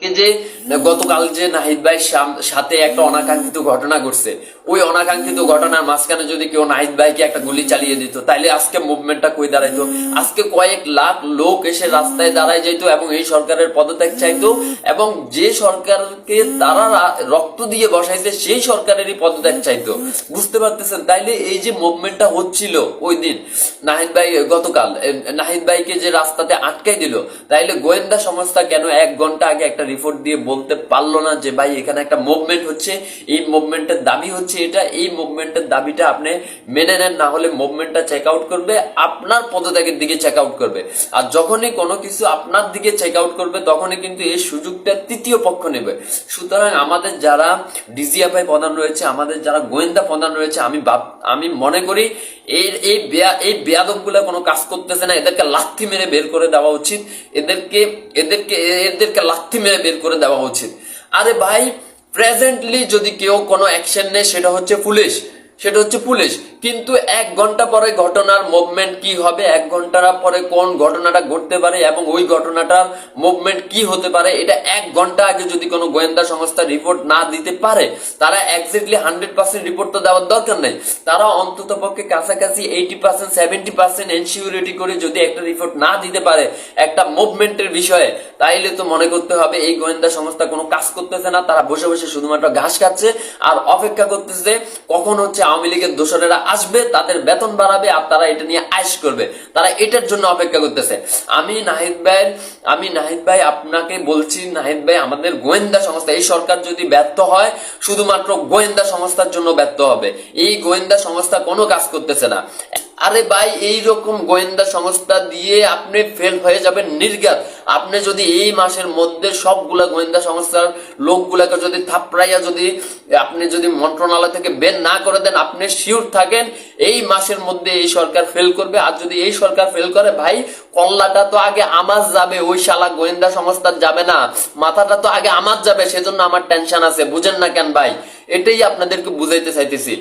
যে গতকাল যে নাহিদ ভাই সাথে একটা অনাকাঙ্ক্ষিত ঘটনা ঘটছে, ওই অনাকাঙ্ক্ষিত ঘটনার মাঝখানে যদি কেউ নাহিদ ভাইকে একটা গুলি চালিয়ে দিত, তাইলে আজকে মুভমেন্টটা কই দাঁড়াইতো? আজকে কয়েক লাখ লোক এসে রাস্তায় দাঁড়ায় যেত এবং এই সরকারের পদত্যাগ চাইতো, এবং যে সরকারকে তারা রক্ত দিয়ে বসাইছে সেই সরকারেরই পদত্যাগ চাইতো। বুঝতে পারতেছেন? তাইলে এই যে মুভমেন্টটা হচ্ছিল ওই দিন, নাহিদ ভাই গতকাল নাহিদ ভাইকে যে রাস্তাতে আটকাই দিল, তাইলে গোয়েন্দা সংস্থা কেন 1 ঘন্টা আগে একটা রিপোর্ট দিয়ে বলতে পারলো না যে ভাই এখানে একটা মুভমেন্ট হচ্ছে, এই মুভমেন্টের দাবি হচ্ছে এটা, এই মুভমেন্টের দাবিটা আপনি মেনে নেন, না হলে মুভমেন্টটা চেক আউট করবে, আপনার পদত্যাগের দিকে চেক আউট করবে। আর যখনই কোনো কিছু আপনার দিকে চেক আউট করবে তখনই কিন্তু এই সুযোগটা তৃতীয় পক্ষ নেবে। সুতরাং আমাদের যারা ডিজিএফআই প্রধান রয়েছে, আমাদের যারা গোয়েন্দা প্রধান রয়েছে, আমি মনে করি এই বেয়াদব গুলা কোনো কাজ করতেছে না, এদেরকে লাথি মেরে বের করে দেওয়া উচিত, এদেরকে লাথি মেরে বের করে দেওয়া উচিত। আরে ভাই, প্রেজেন্টলি যদি কেউ কোনো অ্যাকশন নেয় সেটা হচ্ছে পুলিশ, কিন্তু 1 ঘন্টা পরে ঘটনার মুভমেন্ট কি হবে, 1 ঘন্টা পরে কোন ঘটনাটা ঘটতে পারে এবং ওই ঘটনাটার মুভমেন্ট কি হতে পারে, এটা 1 ঘন্টা আগে যদি কোনো গোয়েন্দা সংস্থা রিপোর্ট না দিতে পারে, তারা এক্স্যাক্টলি 100% রিপোর্ট তো দেওয়ার দরকার নেই, তারা অন্তত পক্ষে কাছাকাছি 80% 70% এনসিউরিটি করে যদি একটা রিপোর্ট না দিতে পারে একটা মুভমেন্টের বিষয়ে, তাইলে তো মনে করতে হবে এই গোয়েন্দা সংস্থা কোনো কাজ করতেছে না, তারা বসে বসে শুধুমাত্র ঘাস খাচ্ছে আর অপেক্ষা করতেছে কখন হচ্ছে আওয়ামী লীগের দোসরেরা আসবে, তাদের বেতন বাড়াবে আর তারা এটা নিয়ে আইশ করবে, তারা এটার জন্য অপেক্ষা করতেছে। আমি নাহিদ ভাই আপনাকে বলছি, নাহিদ ভাই, আমাদের গোয়েন্দা সংস্থা, এই সরকার যদি ব্যর্থ হয় শুধুমাত্র গোয়েন্দা সংস্থার জন্য ব্যর্থ হবে, এই গোয়েন্দা সংস্থা কোনো কাজ করতেছে না। আরে ভাই, এইরকম গোয়েন্দা সংস্থা দিয়ে আপনি ফেল হয়ে যাবেন নির্ঘাত। আপনি যদি এই মাসের মধ্যে সবগুলা গোয়েন্দা সংস্থার লোকগুলাকে যদি থাপড়াইয়া আপনি যদি মন্ত্রণালয় থেকে বের না করে দেন, আপনি শিওর থাকেন এই মাসের মধ্যে এই সরকার ফেল করবে। আর যদি এই সরকার ফেল করে, ভাই, কল্লাটা তো আগে আমার যাবে, ওই শালা গোয়েন্দা সংস্থার যাবে না, মাথাটা তো আগে আমার যাবে, সেজন্য আমার টেনশন আছে। বুঝেন না কেন ভাই? এটাই আপনাদেরকে বুঝাইতে চাইতেছি।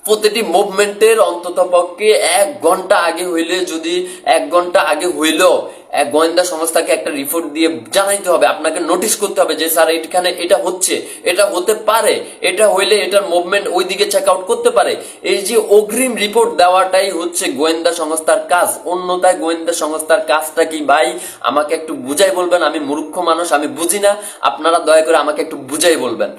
প্রতিটি মুভমেন্টের অন্তত পক্ষে 1 ঘন্টা আগে হইলে, যদি 1 ঘন্টা আগে হইলেও এক গোয়েন্দা সংস্থাকে একটা রিপোর্ট দিয়ে জানাইতে হবে, আপনাকে নোটিশ করতে হবে যে স্যার এখানে এটা হচ্ছে, এটা হতে পারে, এটা হইলে এটার মুভমেন্ট ওই দিকে চেক আউট করতে পারে। এই যে অগ্রিম রিপোর্ট দেওয়াটাই হচ্ছে গোয়েন্দা সংস্থার কাজ। অন্যথায় গোয়েন্দা সংস্থার কাজটা কি ভাই? আমাকে একটু বুঝাই বলবেন। আমি মূর্খ মানুষ, আমি বুঝি না, আপনারা দয়া করে আমাকে একটু বুঝাই বলবেন।